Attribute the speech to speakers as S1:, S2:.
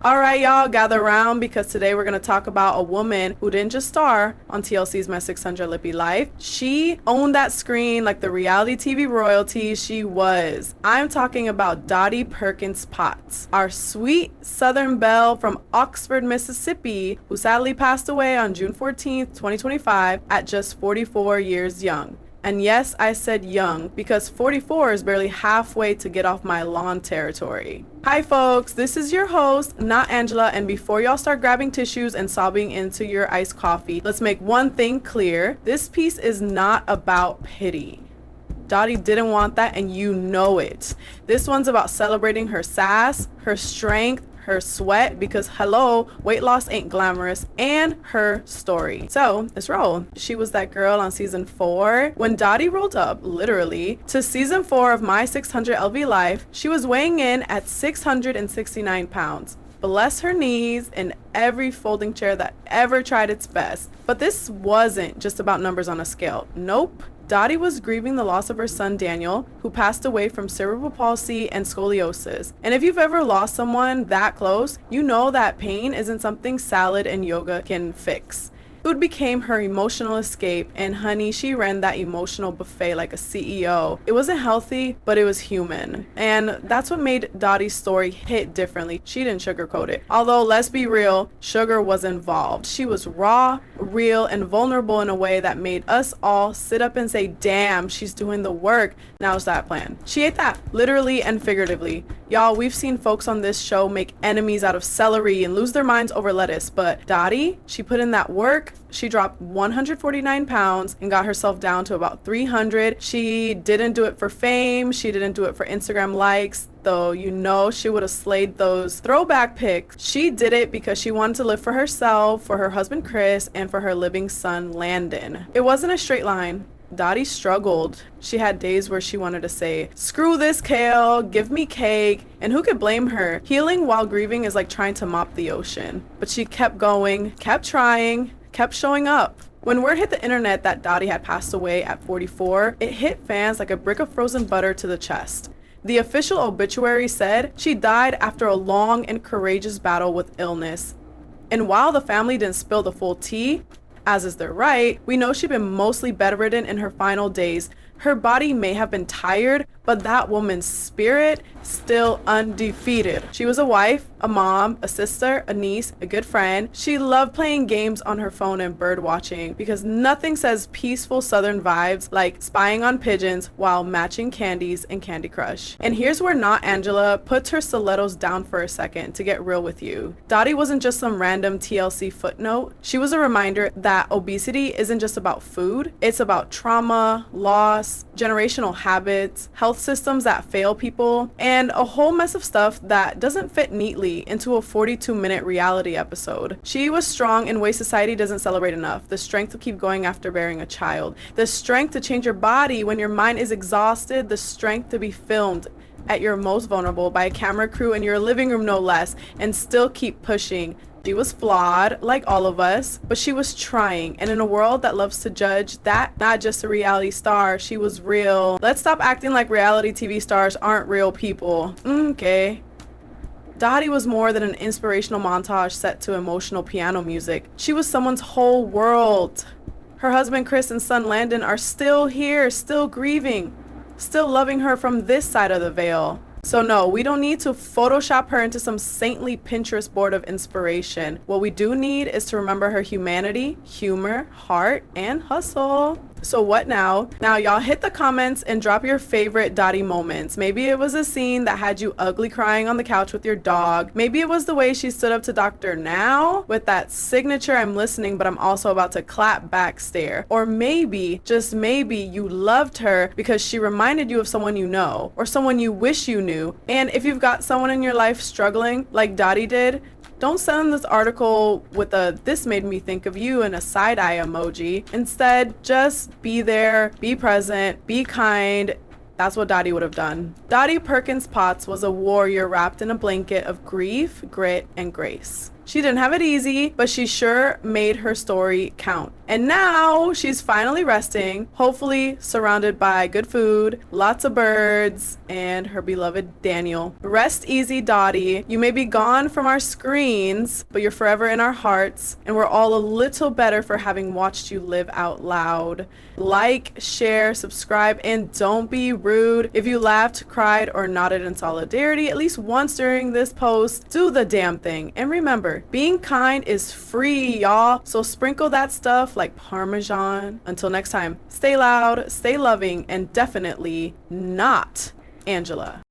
S1: All right, y'all, gather around because today we're going to talk about a woman who didn't just star on TLC's My 600 Lippy Life. She owned that screen like the reality TV royalty she was. I'm talking about Dottie Perkins Potts, our sweet Southern belle from Oxford, Mississippi, who sadly passed away on June 14th, 2025 at just 44 years young. And yes, I said young because 44 is barely halfway to get off my lawn territory. Hi folks, this is your host, not Angela, and before y'all start grabbing tissues and sobbing into your iced coffee, let's make one thing clear. This piece is not about pity. Dottie didn't want that and you know it. This one's about celebrating her sass, her strength, her sweat, because hello, weight loss ain't glamorous, and her story. So let's roll. She was that girl on season 4. When Dottie rolled up, literally, to season 4 of My 600 LV Life, she was weighing in at 669 pounds. Bless her knees and every folding chair that ever tried its best. But this wasn't just about numbers on a scale. Nope. Dottie was grieving the loss of her son Daniel, who passed away from cerebral palsy and scoliosis. And if you've ever lost someone that close, you know that pain isn't something salad and yoga can fix. Food became her emotional escape, and honey, she ran that emotional buffet like a CEO. It wasn't healthy, but it was human. And that's what made Dottie's story hit differently. She didn't sugarcoat it. Although, let's be real, sugar was involved. She was raw, real, and vulnerable in a way that made us all sit up and say, damn, she's doing the work. Now's that plan. She ate that, literally and figuratively. Y'all, we've seen folks on this show make enemies out of celery and lose their minds over lettuce, but Dottie, she put in that work. She dropped 149 pounds and got herself down to about 300. She didn't do it for fame. She didn't do it for Instagram likes, though you know she would have slayed those throwback pics. She did it because she wanted to live for herself, for her husband Chris, and for her living son Landon. It wasn't a straight line. Dottie struggled. She had days where she wanted to say, screw this kale, give me cake, and who could blame her? Healing while grieving is like trying to mop the ocean. But she kept going, kept trying, kept showing up. When word hit the internet that Dottie had passed away at 44, it hit fans like a brick of frozen butter to the chest. The official obituary said she died after a long and courageous battle with illness. And while the family didn't spill the full tea, as is their right, we know she'd been mostly bedridden in her final days. Her body may have been tired, but that woman's spirit still undefeated. She was a wife, a mom, a sister, a niece, a good friend. She loved playing games on her phone and bird watching because nothing says peaceful southern vibes like spying on pigeons while matching candies in Candy Crush. And here's where Not Angela puts her stilettos down for a second to get real with you. Dottie wasn't just some random TLC footnote. She was a reminder that obesity isn't just about food. It's about trauma, loss, generational habits, health systems that fail people, and a whole mess of stuff that doesn't fit neatly into a 42-minute reality episode. She was strong in ways society doesn't celebrate enough. The strength to keep going after bearing a child. The strength to change your body when your mind is exhausted. The strength to be filmed at your most vulnerable by a camera crew in your living room no less, and still keep pushing. She was flawed, like all of us, but she was trying. And in a world that loves to judge that, not just a reality star, she was real. Let's stop acting like reality TV stars aren't real people. Okay. Dottie was more than an inspirational montage set to emotional piano music. She was someone's whole world. Her husband Chris and son Landon are still here, still grieving, still loving her from this side of the veil. So no, we don't need to Photoshop her into some saintly Pinterest board of inspiration. What we do need is to remember her humanity, humor, heart, and hustle. So what now? Now y'all hit the comments and drop your favorite Dottie moments. Maybe it was a scene that had you ugly crying on the couch with your dog. Maybe it was the way she stood up to Dr. Now with that signature I'm listening but I'm also about to clap back stare. Or maybe, just maybe, you loved her because she reminded you of someone you know or someone you wish you knew. And if you've got someone in your life struggling like Dottie did, don't send this article with a "this made me think of you" and a side-eye emoji. Instead, just be there, be present, be kind. That's what Dottie would have done. Dottie Perkins Potts was a warrior wrapped in a blanket of grief, grit, and grace. She didn't have it easy, but she sure made her story count. And now she's finally resting, hopefully surrounded by good food, lots of birds, and her beloved Daniel. Rest easy, Dottie. You may be gone from our screens, but you're forever in our hearts, and we're all a little better for having watched you live out loud. Like, share, subscribe, and don't be rude. If you laughed, cried, or nodded in solidarity at least once during this post, do the damn thing. And remember, being kind is free, y'all. So sprinkle that stuff like Parmesan. Until next time, stay loud, stay loving, and definitely not Angela.